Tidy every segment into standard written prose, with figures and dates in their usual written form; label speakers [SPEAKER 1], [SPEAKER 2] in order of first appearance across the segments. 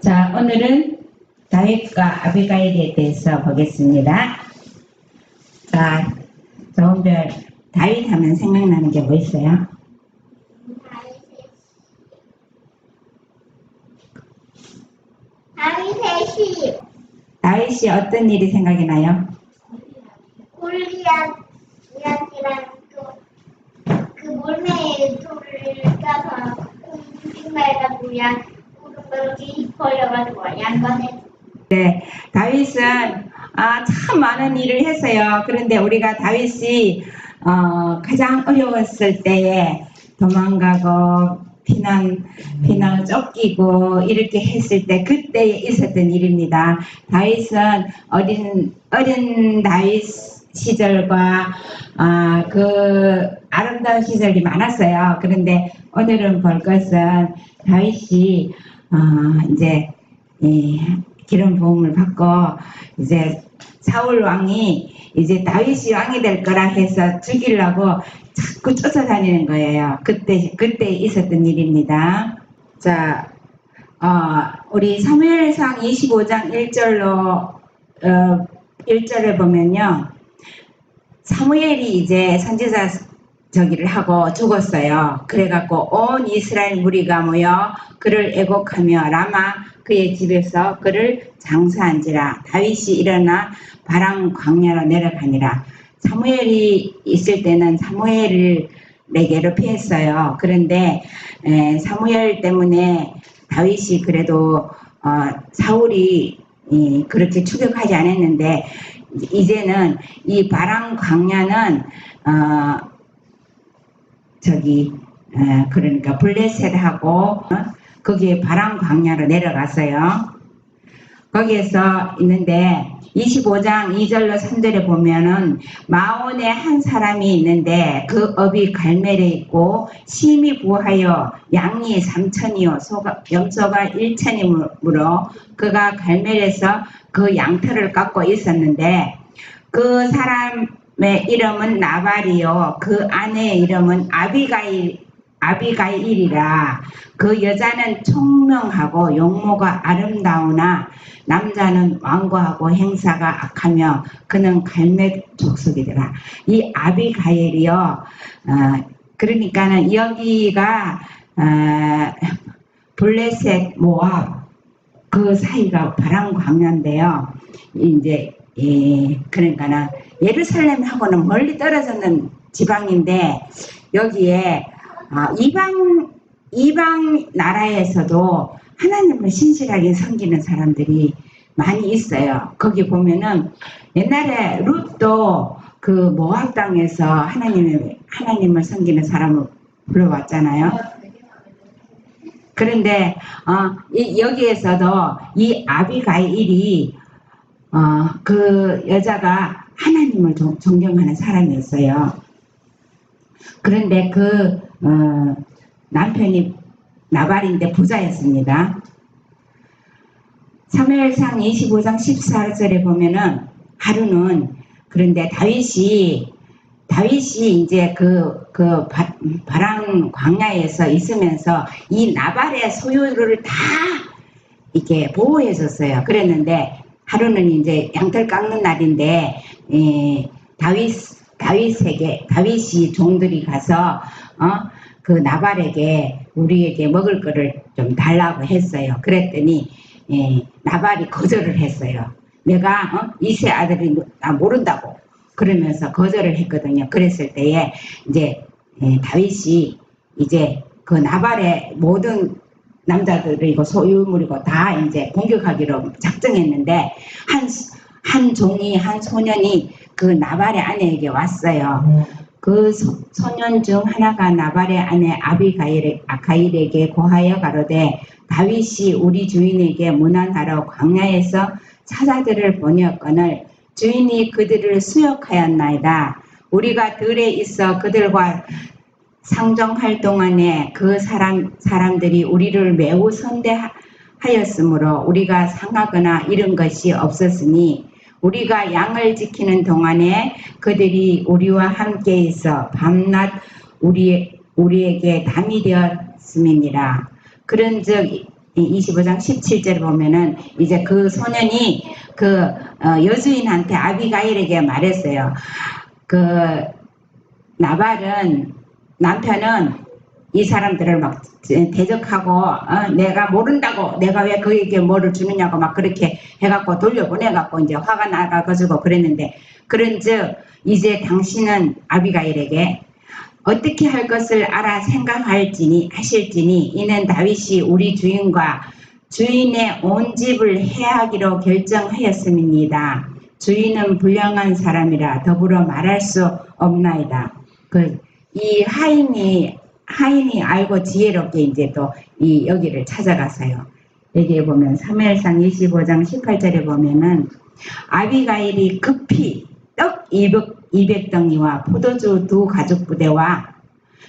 [SPEAKER 1] 자, 오늘은 다윗과 아비가일에 대해서 보겠습니다. 자, 좋은별, 다윗 하면 생각나는 게 뭐 있어요?
[SPEAKER 2] 다윗의 시.
[SPEAKER 1] 다윗이 어떤 일이 생각이 나요?
[SPEAKER 2] 골리앗이랑 그 몰매에 돌을 까서 빙마에다 모양 우르르 벌려가지고 양반에.
[SPEAKER 1] 네, 다윗은 참 많은 일을 했어요. 그런데 우리가 다윗이 가장 어려웠을 때에 도망가고 피난 쫓기고 이렇게 했을 때 그때에 있었던 일입니다. 다윗은 어린 다윗 시절과 그 아름다운 시절이 많았어요. 그런데 오늘은 볼 것은 다윗이 이제 기름 부음을 받고 이제 사울 왕이 이제 다윗이 왕이 될 거라 해서 죽이려고 자꾸 쫓아다니는 거예요. 그때 있었던 일입니다. 자, 우리 사무엘상 25장 1절로 1절에 보면요, 사무엘이 이제 선지자 저기를 하고 죽었어요. 그래갖고 온 이스라엘 무리가 모여 그를 애곡하며 라마 그의 집에서 그를 장사한지라. 다윗이 일어나 바람 광야로 내려가니라. 사무엘이 있을 때는 사무엘을 괴롭혔어요. 그런데 사무엘 때문에 다윗이 그래도 사울이 그렇게 추격하지 않았는데, 이제는 이 바람 광야는 그러니까 블레셋하고 거기에 바람 광야로 내려갔어요. 거기에서 있는데 25장 2절로 3절에 보면은 마온에 한 사람이 있는데 그 업이 갈멜에 있고 심이 부하여 양이 3천이요 염소가 1천이므로 그가 갈멜에서 그 양털을 깎고 있었는데 그 사람의 이름은 나발이요 그 아내의 이름은 아비가일이라. 그 여자는 총명하고 용모가 아름다우나 남자는 완고하고 행사가 악하며 그는 갈멜 족속이더라. 이 아비가일이요. 그러니까는 여기가 블레셋 모압 그 사이가 바람 광야인데요. 이제 그러니까는 예루살렘하고는 멀리 떨어졌는 지방인데 여기에 이방 나라에서도 하나님을 신실하게 섬기는 사람들이 많이 있어요. 거기 보면은 옛날에 룻도 그 모압 땅에서 하나님을 섬기는 사람을 불러왔잖아요. 그런데 여기에서도 이 아비가일이 그 여자가 하나님을 존경하는 사람이었어요. 그런데 그 남편이 나발인데 부자였습니다. 사무엘상 25장 14절에 보면은 하루는 그런데 다윗이 이제 그 바람 광야에서 있으면서 이 나발의 소유를 다 이렇게 보호해 줬어요. 그랬는데 하루는 이제 양털 깎는 날인데 다윗이 종들이 가서 그 나발에게 우리에게 먹을 거를 좀 달라고 했어요. 그랬더니 나발이 거절을 했어요. 내가 이세 아들이 나 모른다고 그러면서 거절을 했거든요. 그랬을 때에 이제 다윗이 이제 그 나발의 모든 남자들이고 소유물이고 다 이제 공격하기로 작정했는데 한 소년이 그 나발의 아내에게 왔어요. 그 소년 중 하나가 나발의 아내 아비가일에게 고하여 가로되 다윗이 우리 주인에게 문안하러 광야에서 사자들을 보내었거늘 주인이 그들을 수역하였나이다. 우리가 들에 있어 그들과 상종할 동안에 그 사람들이 우리를 매우 선대하였으므로 우리가 상하거나 잃은 것이 없었으니 우리가 양을 지키는 동안에 그들이 우리와 함께 있어 밤낮 우리에게 담이 되었음이니라. 그런즉 25장 17절 보면은 이제 그 소년이 그 여주인한테 아비가일에게 말했어요. 그 남편은 이 사람들을 막 대적하고 내가 모른다고 내가 왜 그에게 뭐를 주느냐고 막 그렇게 해갖고 돌려보내갖고 이제 화가 나가지고 그랬는데 그런즉 이제 당신은 아비가일에게 어떻게 할 것을 알아 하실지니 이는 다윗이 우리 주인과 주인의 온 집을 해하기로 결정하였음입니다. 주인은 불량한 사람이라 더불어 말할 수 없나이다. 이 하인이 알고 지혜롭게 이제 또 이 여기를 찾아갔어요. 여기에 보면 사무엘상 25장 18절에 보면은 아비가일이 급히 떡 200덩이와 포도주 2 가죽부대와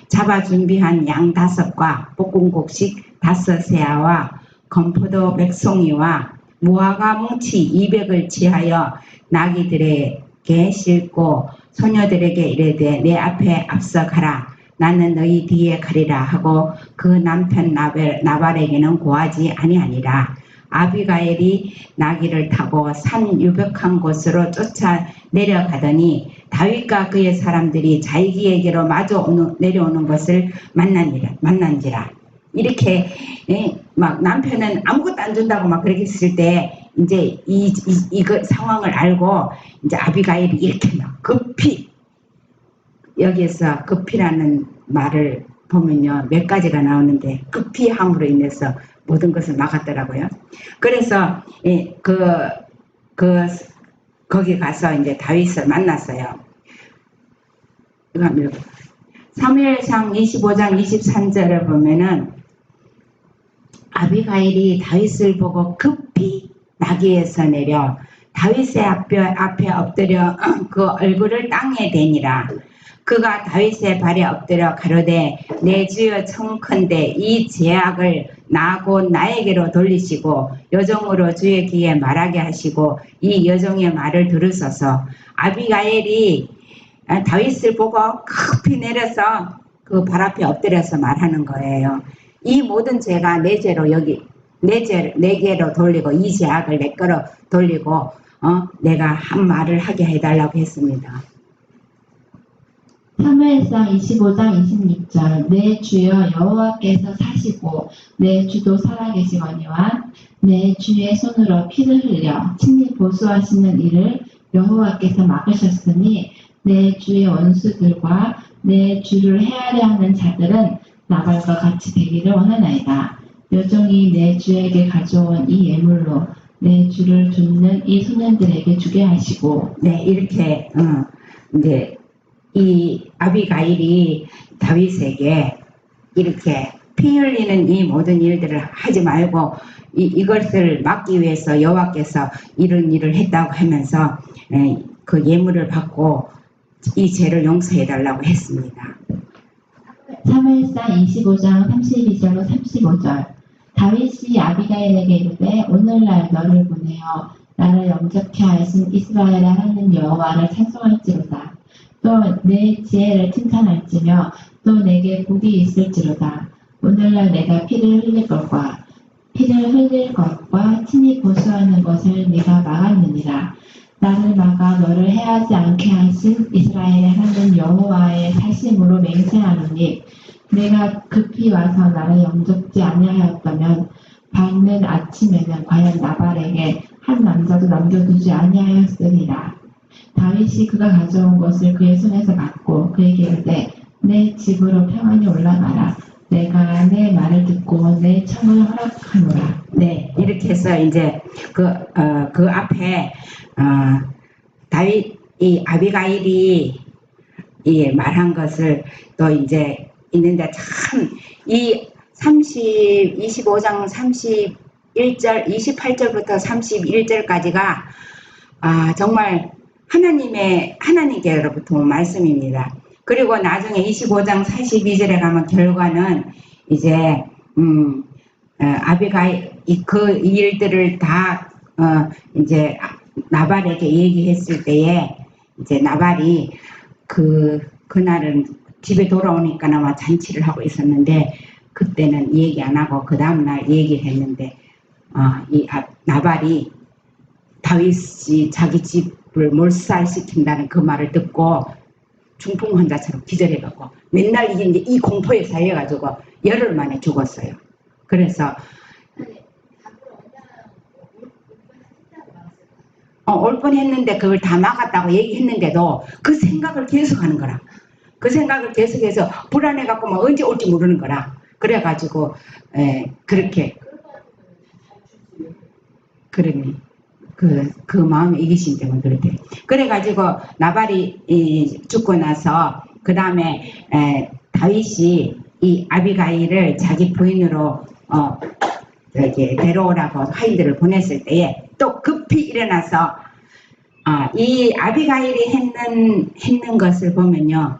[SPEAKER 1] 잡아 준비한 양 5과 볶음곡식 5세아와 건포도 100송이와 무화과 뭉치 200을 취하여 나귀들에게 싣고 소녀들에게 이르되 내 앞에 앞서 가라. 나는 너희 뒤에 가리라 하고 그 남편 나발에게는 고하지 아니하니라. 아비가일이 나귀를 타고 산 유벽한 곳으로 쫓아 내려가더니 다윗과 그의 사람들이 자기에게로 마주 내려오는 것을 만난지라. 이렇게 막 남편은 아무것도 안 준다고 막 그렇게 했을 때 이제 이 상황을 알고 이제 아비가일이 이렇게 막 급히 여기에서 급히라는 말을 보면요 몇 가지가 나오는데 급히함으로 인해서 모든 것을 막았더라고요. 그래서 거기 가서 이제 다윗을 만났어요. 사무엘상 25장 23절을 보면은 아비가일이 다윗을 보고 급히 나귀에서 내려 다윗의 앞에 엎드려 그 얼굴을 땅에 대니라. 그가 다윗의 발에 엎드려 가로되 내 주여 청컨대 이 제약을 나 곧 나에게로 돌리시고 여종으로 주의 귀에 말하게 하시고 이 여종의 말을 들으소서. 아비가일이 다윗을 보고 급히 내려서 그 발 앞에 엎드려서 말하는 거예요. 이 모든 죄가 내 죄로 여기 내게로 돌리고 이 제약을 내 거로 돌리고 내가 한 말을 하게 해달라고 했습니다.
[SPEAKER 3] 사무엘상 25장 26절 내 주여 여호와께서 사시고 내 주도 살아계시거니와 내 주의 손으로 피를 흘려 친히 보수하시는 일을 여호와께서 막으셨으니 내 주의 원수들과 내 주를 헤아려 하는 자들은 나발과 같이 되기를 원하나이다. 여종이 내 주에게 가져온 이 예물로 내 주를 돕는 이 소년들에게 주게 하시고.
[SPEAKER 1] 네, 이렇게 이제 이 아비가일이 다윗에게 이렇게 피 흘리는 이 모든 일들을 하지 말고 이것을 막기 위해서 여호와께서 이런 일을 했다고 하면서 그 예물을 받고 이 죄를 용서해 달라고 했습니다.
[SPEAKER 3] 사무엘상 25장 32절로 35절 다윗이 아비가일에게 이르되 오늘날 너를 보내어 나를 영접케 하신 이스라엘의 하나님 여호와를 찬송할지로다. 또 내 지혜를 칭찬할지며 또 내게 복이 있을지로다. 오늘날 내가 피를 흘릴 것과 친히 보수하는 것을 네가 막았느니라. 나를 막아 너를 해하지 않게 하신 이스라엘의 하나님 여호와의 사심으로 맹세하노니 내가 급히 와서 나를 영접지 아니하였다면 밝는 아침에는 과연 나발에게 한 남자도 남겨두지 아니하였으리라. 다윗이 그가 가져온 것을 그의 손에서 받고 그에게 이르되 내 집으로 평안히 올라가라. 내가 내 말을 듣고 내 청을 허락하노라.
[SPEAKER 1] 네, 이렇게 해서 이제 그 앞에 다윗 이 아비가일이 이 말한 것을 또 이제 있는데 참 이 25장 31절 28절부터 31절까지가 정말 하나님께로부터 온 말씀입니다. 그리고 나중에 25장 42절에 가면 결과는 이제 아비가일 그 일들을 다 이제 나발에게 얘기했을 때에 이제 나발이 그날은 집에 돌아오니까 아마 잔치를 하고 있었는데 그때는 얘기 안 하고 그 다음날 얘기를 했는데 나발이 다윗이 자기 집을 몰살시킨다는 그 말을 듣고 중풍 환자처럼 기절해가고 맨날 이제 이 공포에 쌓여가지고 열흘 만에 죽었어요. 그래서 올 뻔했는데 그걸 다 막았다고 얘기했는데도 그 생각을 계속하는 거라. 그 생각을 계속해서 불안해갖고 뭐 언제 올지 모르는 거라. 그래가지고 그렇게 그러니 그 마음에 이기심 때문에 그렇대. 그래가지고 나발이 죽고 나서 그 다음에 다윗이 이 아비가일을 자기 부인으로 데려오라고 하인들을 보냈을 때에 또 급히 일어나서 이 아비가일이 했는 것을 보면요,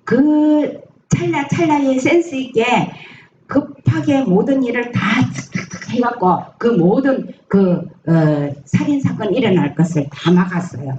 [SPEAKER 1] 그 찰나에 센스 있게 급하게 모든 일을 다 해갖고 그 모든 살인 사건 일어날 것을 다 막았어요.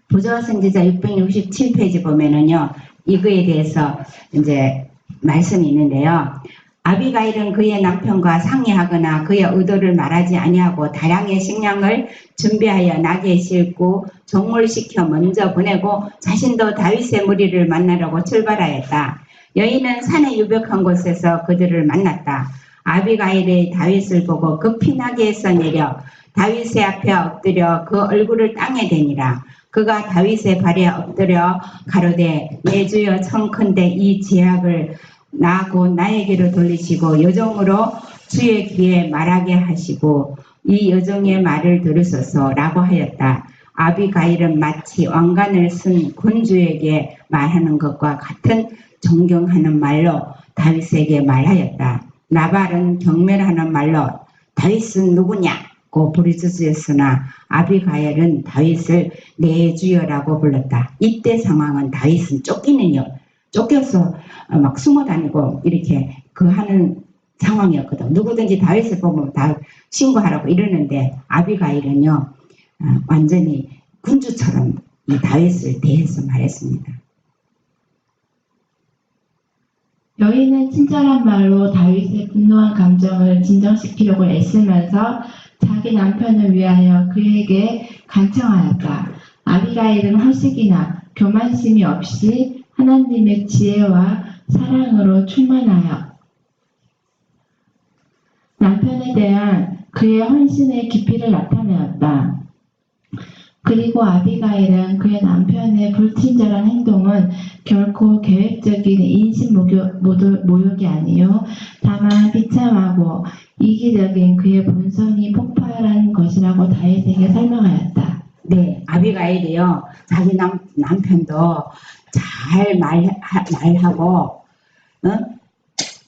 [SPEAKER 1] 부조와 선지자 667페이지 보면은요, 이거에 대해서 이제 말씀이 있는데요. 아비가일은 그의 남편과 상의하거나 그의 의도를 말하지 아니하고 다량의 식량을 준비하여 나귀에 싣고 종물시켜 먼저 보내고 자신도 다윗의 무리를 만나려고 출발하였다. 여인은 산의 유벽한 곳에서 그들을 만났다. 아비가일이 다윗을 보고 급히 나귀에서 내려 다윗의 앞에 엎드려 그 얼굴을 땅에 대니라. 그가 다윗의 발에 엎드려 가로되 내 주여 청컨대 이 제약을 나 곧 나에게로 돌리시고 여종으로 주의 귀에 말하게 하시고 이 여종의 말을 들으소서라고 하였다. 아비가일은 마치 왕관을 쓴 군주에게 말하는 것과 같은 존경하는 말로 다윗에게 말하였다. 나발은 경멸하는 말로 다윗은 누구냐? 부르짖었으나 아비가일은 다윗을 내 주여라고 불렀다. 이때 상황은 다윗은 쫓겨서 막 숨어 다니고 이렇게 그 하는 상황이었거든. 누구든지 다윗을 보면 다 신고하라고 이러는데 아비가일은요 완전히 군주처럼 이 다윗을 대해서 말했습니다.
[SPEAKER 3] 여인은 친절한 말로 다윗의 분노한 감정을 진정시키려고 애쓰면서 자기 남편을 위하여 그에게 간청하였다. 아비가일은 허식이나 교만심이 없이 하나님의 지혜와 사랑으로 충만하여 남편에 대한 그의 헌신의 깊이를 나타내었다. 그리고 아비가일은 그의 남편의 불친절한 행동은 결코 계획적인 인신 모욕이 아니요 다만 비참하고 이기적인 그의 본성이 폭발한 것이라고 다윗에게 설명하였다.
[SPEAKER 1] 네, 아비가일이요 자기 남편도 잘 말하고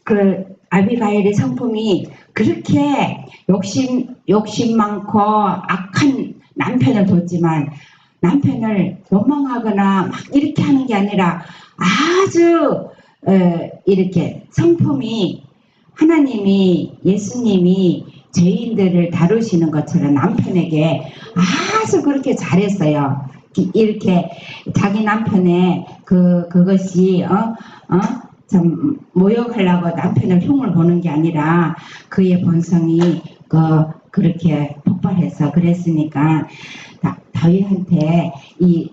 [SPEAKER 1] 그 아비가일의 성품이 그렇게 욕심 많고 악한 남편을 뒀지만 남편을 원망하거나 막 이렇게 하는 게 아니라 아주 이렇게 성품이 하나님이 예수님이 죄인들을 다루시는 것처럼 남편에게 아주 그렇게 잘했어요. 이렇게 자기 남편의 그것이 참 모욕하려고 남편을 흉을 보는 게 아니라 그의 본성이 그렇게 폭발해서 그랬으니까 다윗한테 이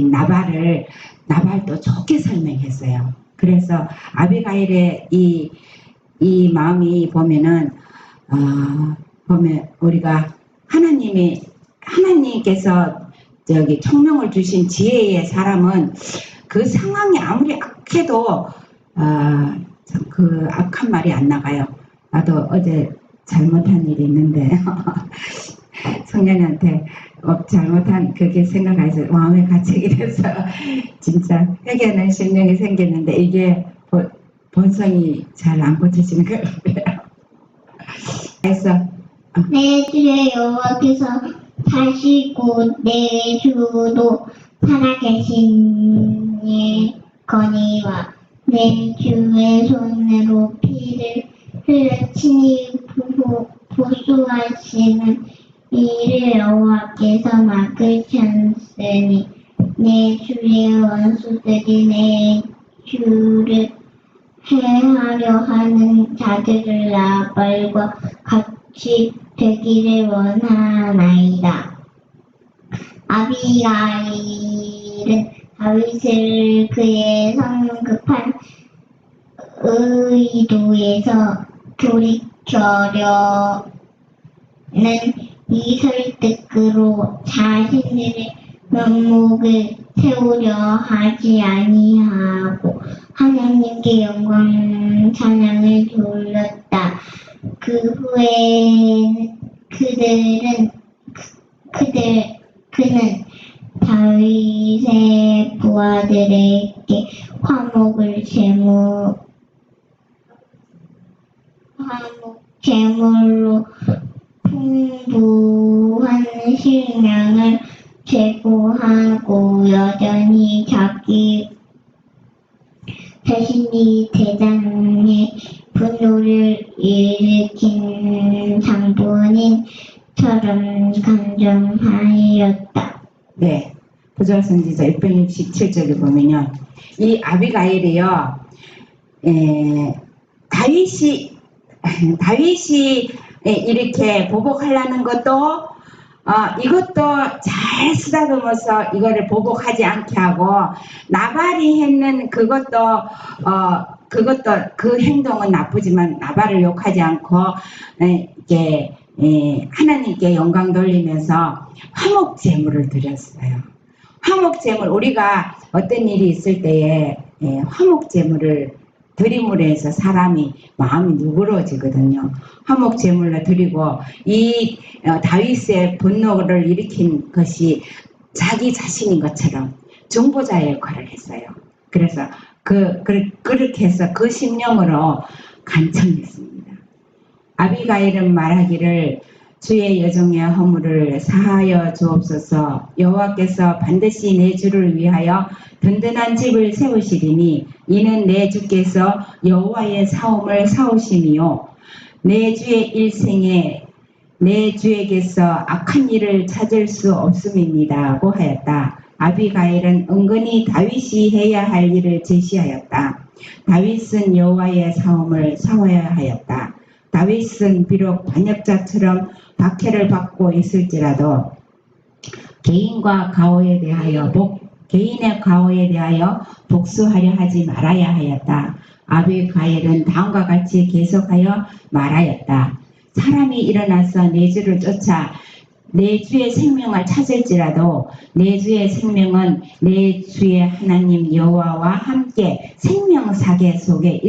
[SPEAKER 1] 나발도 좋게 설명했어요. 그래서 아비가일의 이 마음이 보면 우리가 하나님께서 총명을 주신 지혜의 사람은 그 상황이 아무리 악해도 그 악한 말이 안 나가요. 나도 어제 잘못한 일이 있는데 성년한테 잘못한 그게 생각해서 마음에 가책이 돼서 진짜 회개하는 심령이 생겼는데 이게 본성이 잘 안 고쳐지는 것 같아요. 그래서
[SPEAKER 2] 내 주의 여호와께서 사시고 내 주도 살아계시니 거니와 내 주의 손으로 피를 흘려 친히 보수하시는 이를 여호와께서 막으셨으니 내 주의 원수들이 내 주를 해하려 하는 자들을 나발과 같이 되기를 원하나이다. 아비가일은 다윗을 그의 성급한 의도에서 돌이켜려는 이 설득으로 자신들의 면목을 세우려 하지 아니하고 하나님께 영광 찬양을 돌렸다. 그 후에 그는 다윗의 부하들에게 제물로 풍부한 식량을 제공하고 여전히 자신이 대장의 분노를 일으킨 장본인처럼 감정하였다.
[SPEAKER 1] 네, 부조선지자 667쪽에 보면요, 이 아비가일이요, 다윗이 이렇게 보복하려는 것도 이것도 잘 쓰다듬어서 이거를 보복하지 않게 하고 나발이 했는 그것도 그 행동은 나쁘지만 나발을 욕하지 않고 이렇게 하나님께 영광 돌리면서 화목 제물을 드렸어요. 화목 제물, 우리가 어떤 일이 있을 때에 화목 제물을 드림으로 해서 사람이 마음이 누그러지거든요. 화목 제물로 드리고 이 다윗의 분노를 일으킨 것이 자기 자신인 것처럼 중보자의 역할을 했어요. 그래서 그렇게 해서 그 심령으로 간청했습니다. 아비가일은 말하기를 주의 여종의 허물을 사하여 주옵소서. 여호와께서 반드시 내 주를 위하여 든든한 집을 세우시리니 이는 내 주께서 여호와의 사움을 사오심이요 내 주의 일생에 내 주에게서 악한 일을 찾을 수 없음이니다고 하였다. 아비가일은 은근히 다윗이 해야 할 일을 제시하였다. 다윗은 여호와의 사움을 사와야 하였다. 다윗은 비록 반역자처럼 박해를 받고 있을지라도 개인의 가호에 대하여 복수하려 하지 말아야 하였다. 아비가일은 다음과 같이 계속하여 말하였다. 사람이 일어나서 내 주를 쫓아 내 주의 생명을 찾을지라도 내 주의 생명은 내 주의 하나님 여호와와 함께 생명사계 속에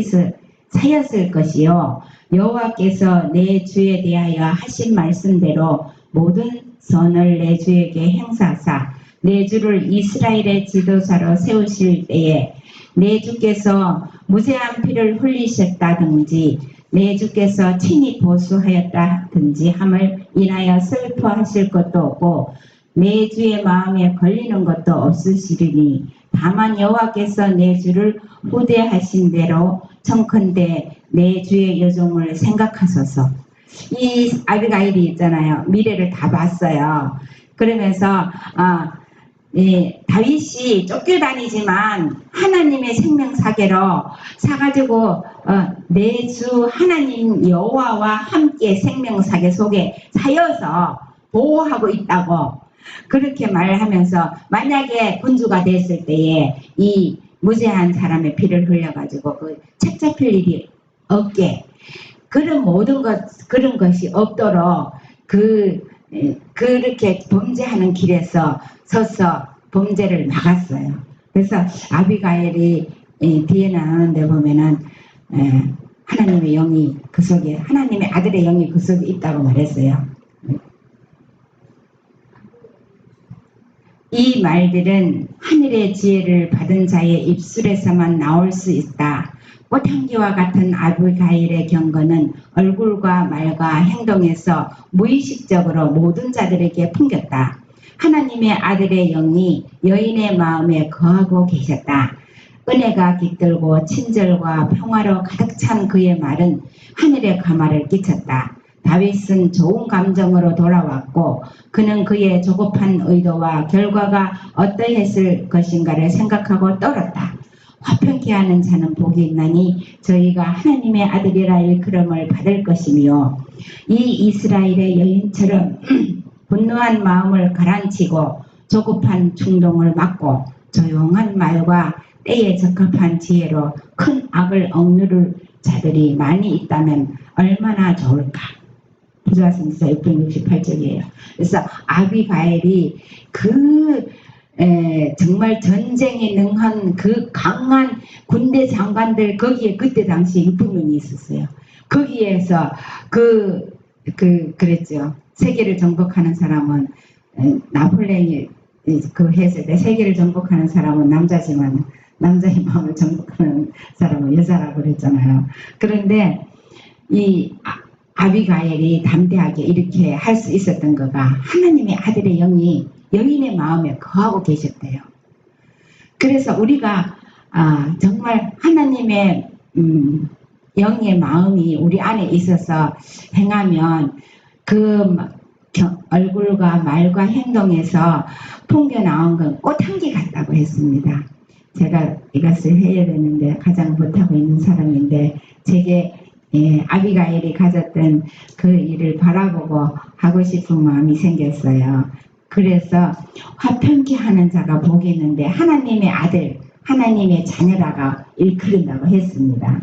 [SPEAKER 1] 사였을 것이요 여호와께서 내 주에 대하여 하신 말씀대로 모든 선을 내 주에게 행사하사 내 주를 이스라엘의 지도자로 세우실 때에 내 주께서 무죄한 피를 흘리셨다든지 내 주께서 친히 보수하였다든지 함을 인하여 슬퍼하실 것도 없고 내 주의 마음에 걸리는 것도 없으시리니 다만 여호와께서 내 주를 후대하신 대로 청컨대 내 주의 여종을 생각하소서. 이 아비가일이 있잖아요. 미래를 다 봤어요. 그러면서 다윗이 쫓겨다니지만 하나님의 생명사계로 사가지고 내 주 하나님 여호와와 함께 생명사계 속에 사여서 보호하고 있다고 그렇게 말하면서 만약에 군주가 됐을 때에 이 무죄한 사람의 피를 흘려가지고 그 책 잡힐 일이 없게 그런 그런 것이 없도록 그렇게 범죄하는 길에서 서서 범죄를 막았어요. 그래서 아비가일이 뒤에 나오는데 보면은 하나님의 영이 그 속에 하나님의 아들의 영이 그 속에 있다고 말했어요. 이 말들은 하늘의 지혜를 받은 자의 입술에서만 나올 수 있다. 꽃향기와 같은 아비가일의 경건은 얼굴과 말과 행동에서 무의식적으로 모든 자들에게 풍겼다. 하나님의 아들의 영이 여인의 마음에 거하고 계셨다. 은혜가 깃들고 친절과 평화로 가득 찬 그의 말은 하늘에 가마를 끼쳤다. 다윗은 좋은 감정으로 돌아왔고 그는 그의 조급한 의도와 결과가 어떠했을 것인가를 생각하고 떨었다. 화평케 하는 자는 복이 있나니 저희가 하나님의 아들이라 일컬음을 받을 것이며 이 이스라엘의 여인처럼 분노한 마음을 가라앉히고 조급한 충동을 막고 조용한 말과 때에 적합한 지혜로 큰 악을 억누를 자들이 많이 있다면 얼마나 좋을까. 부조화성서 668쪽이에요. 그래서 아비가일이 정말 전쟁에 능한 그 강한 군대 장관들 거기에 그때 당시 600명이 있었어요. 거기에서 그랬죠. 세계를 정복하는 사람은 나폴레옹이 했을 때 세계를 정복하는 사람은 남자지만 남자의 마음을 정복하는 사람은 여자라고 그랬잖아요. 그런데 이 아비가일이 담대하게 이렇게 할 수 있었던 거가 하나님의 아들의 영이 여인의 마음에 거하고 계셨대요. 그래서 우리가 정말 하나님의 영의 마음이 우리 안에 있어서 행하면 그 얼굴과 말과 행동에서 풍겨 나온 건 꽃향기 같다고 했습니다. 제가 이것을 해야 되는데 가장 못하고 있는 사람인데 제게 아비가일이 가졌던 그 일을 바라보고 하고 싶은 마음이 생겼어요. 그래서 화평케 하는 자가 복이 있는데 하나님의 아들, 하나님의 자녀라고 일컬은다고 했습니다.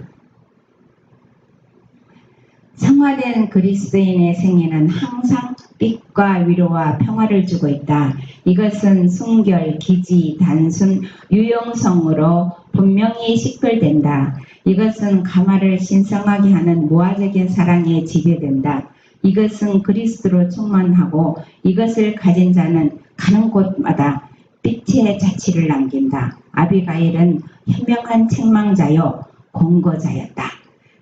[SPEAKER 1] 성화된 그리스도인의 생애는 항상 빛과 위로와 평화를 주고 있다. 이것은 순결, 기지, 단순, 유용성으로 분명히 식별된다. 이것은 가마를 신성하게 하는 모아적인 사랑에 지배된다. 이것은 그리스도로 충만하고 이것을 가진 자는 가는 곳마다 빛의 자취를 남긴다. 아비가일은 현명한 책망자요 공고자였다.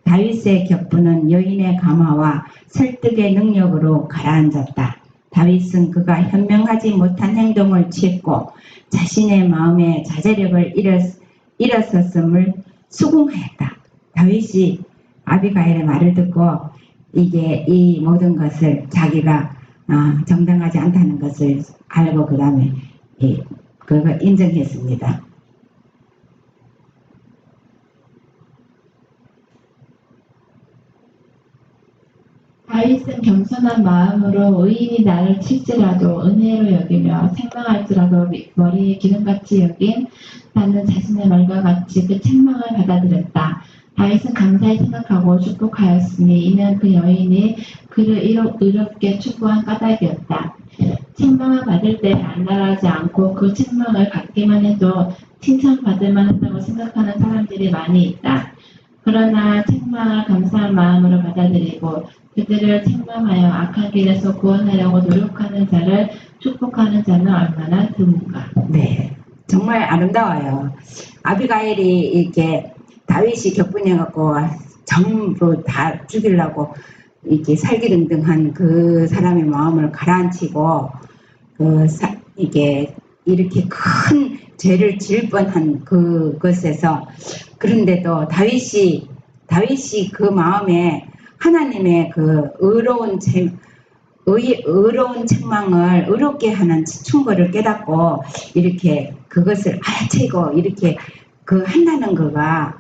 [SPEAKER 1] 다윗의 격분은 여인의 감화와 설득의 능력으로 가라앉았다. 다윗은 그가 현명하지 못한 행동을 취했고 자신의 마음의 자제력을 잃었었음을 수긍하였다. 다윗이 아비가일의 말을 듣고 이 모든 것을 자기가 정당하지 않다는 것을 알고 그 다음에 그걸 인정했습니다.
[SPEAKER 3] 다윗은 겸손한 마음으로 의인이 나를 칠지라도 은혜로 여기며 책망할지라도 머리에 기름같이 여긴 나는 자신의 말과 같이 그 책망을 받아들였다. 다윗은 감사히 생각하고 축복하였으니 이는 그 여인이 그를 의롭게 추구한 까닭이었다. 책망을 받을 때 안달하지 않고 그 책망을 받기만 해도 칭찬받을 만하다고 생각하는 사람들이 많이 있다. 그러나 책망을 감사한 마음으로 받아들이고 그들을 책망하여 악한 길에서 구원하려고 노력하는 자를 축복하는 자는 얼마나 드문가.
[SPEAKER 1] 네, 정말 아름다워요. 아비가일이 이렇게 다윗이 격분해갖고 전부 다 죽이려고 이렇게 살기등등한 그 사람의 마음을 가라앉히고 이게 이렇게 큰 죄를 지을 뻔한 그것에서 그런데도 다윗이 그 마음에 하나님의 그 의로운 책망을 의롭게 하는 충고를 깨닫고 이렇게 그것을 알아채고 이렇게 한다는 거가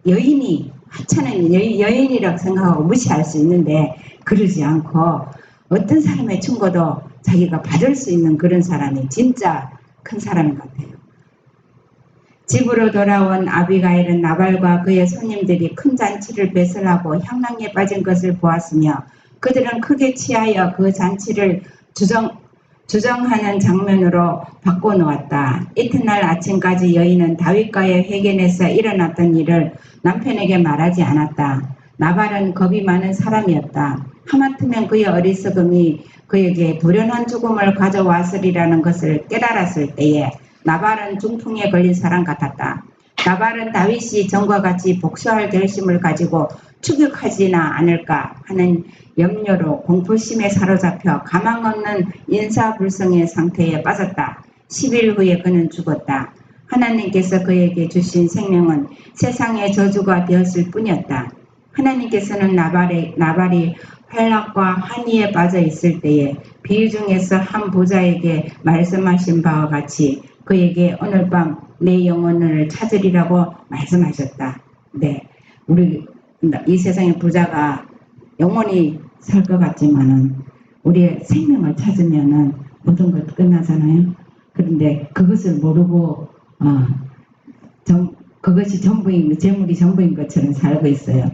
[SPEAKER 1] 여인이 하찮은 여인이라고 생각하고 무시할 수 있는데 그러지 않고 어떤 사람의 충고도 자기가 받을 수 있는 그런 사람이 진짜 큰 사람 같아요. 집으로 돌아온 아비가일은 나발과 그의 손님들이 큰 잔치를 배설하고 향락에 빠진 것을 보았으며 그들은 크게 취하여 그 잔치를 주정하는 장면으로 바꿔놓았다. 이튿날 아침까지 여인은 다윗과의 회견에서 일어났던 일을 남편에게 말하지 않았다. 나발은 겁이 많은 사람이었다. 하마터면 그의 어리석음이 그에게 불연한 죽음을 가져왔으리라는 것을 깨달았을 때에 나발은 중풍에 걸린 사람 같았다. 나발은 다윗이 전과 같이 복수할 결심을 가지고 추격하지나 않을까 하는 염려로 공포심에 사로잡혀 가망 없는 인사불성의 상태에 빠졌다. 10일 후에 그는 죽었다. 하나님께서 그에게 주신 생명은 세상의 저주가 되었을 뿐이었다. 하나님께서는 나발이 활락과 환희에 빠져 있을 때에 비유 중에서 한 부자에게 말씀하신 바와 같이 그에게 오늘 밤 내 영혼을 찾으리라고 말씀하셨다. 네, 우리 이 세상의 부자가 영원히 살 것 같지만은 우리의 생명을 찾으면은 모든 것 끝나잖아요. 그런데 그것을 모르고 그것이 전부인 재물이 전부인 것처럼 살고 있어요.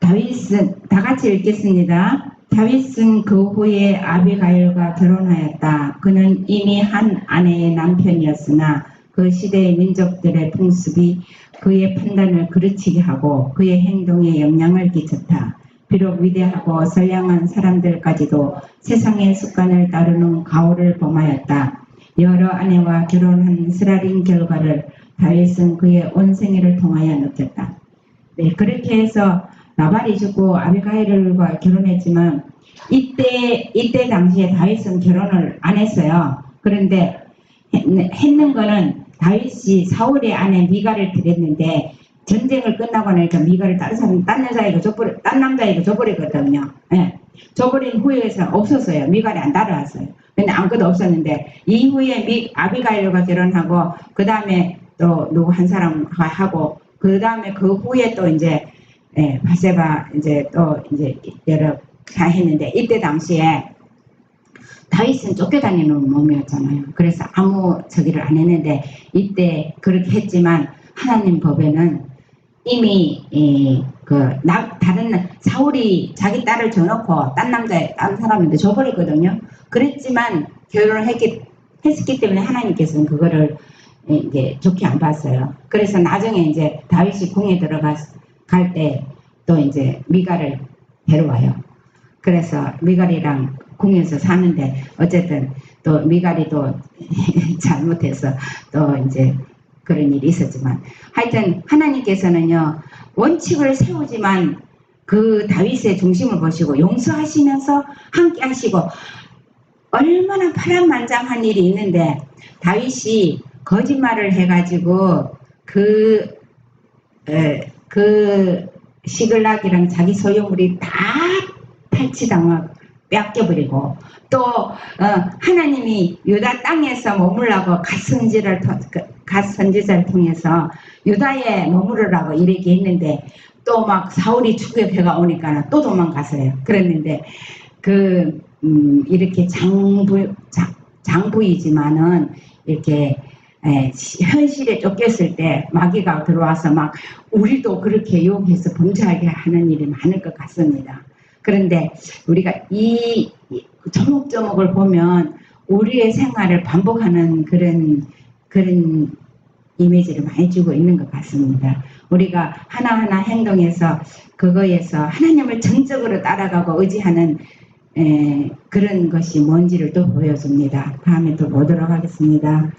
[SPEAKER 1] 다윗은 다 같이 읽겠습니다. 다윗은 그 후에 아비가일과 결혼하였다. 그는 이미 한 아내의 남편이었으나 그 시대의 민족들의 풍습이 그의 판단을 그르치게 하고 그의 행동에 영향을 끼쳤다. 비록 위대하고 선량한 사람들까지도 세상의 습관을 따르는 가오를 범하였다. 여러 아내와 결혼한 스라린 결과를 다윗은 그의 온 생애를 통하여 느꼈다. 네, 그렇게 해서 나발이 죽고 아비가일과 결혼했지만 이때 당시에 다윗은 결혼을 안 했어요. 그런데 했는 거는 다윗이 사울의 아내 미갈을 드렸는데 전쟁을 끝나고 나니까 미갈을 딴 남자에게 줘버리거든요. 네. 줘버린 후에서 없었어요. 미갈이 안 따라왔어요. 근데 아무것도 없었는데 이후에 아비가일과 결혼하고 그 다음에 또 누구 한 사람 하고 그 다음에 그 후에 또 이제 바세바 이제 또 이제 여러 다 했는데 이때 당시에 다윗은 쫓겨다니는 몸이었잖아요. 그래서 아무 저기를 안 했는데 이때 그렇게 했지만 하나님 법에는 이미 다른 사울이 자기 딸을 줘놓고 딴 사람한테 줘버렸거든요. 그랬지만 결혼을 했기 때문에 하나님께서는 그거를 이제 좋게 안 봤어요. 그래서 나중에 이제 다윗이 궁에 들어갈 때 또 이제 미갈을 데려와요. 그래서 미갈이랑 궁에서 사는데 어쨌든 또 미갈이 또 잘못해서 또 이제 그런 일이 있었지만 하여튼 하나님께서는요 원칙을 세우지만 그 다윗의 중심을 보시고 용서하시면서 함께 하시고 얼마나 파란만장한 일이 있는데 다윗이 거짓말을 해가지고 그 시글락이랑 자기 소유물이 다 탈취당하고 뺏겨버리고 또 하나님이 유다 땅에서 머물라고 갓 선지자를 통해서 유다에 머무르라고 이렇게 했는데 또 막 사울이 추격해가 오니까 또 도망갔어요. 그랬는데 이렇게 장부이지만은 이렇게 현실에 쫓겼을 때 마귀가 들어와서 막 우리도 그렇게 유혹해서 범죄하게 하는 일이 많을 것 같습니다. 그런데 우리가 이 조목조목을 보면 우리의 생활을 반복하는 그런 이미지를 많이 주고 있는 것 같습니다. 우리가 하나하나 행동에서 그거에서 하나님을 전적으로 따라가고 의지하는 그런 것이 뭔지를 또 보여줍니다. 다음에 또 보도록 하겠습니다.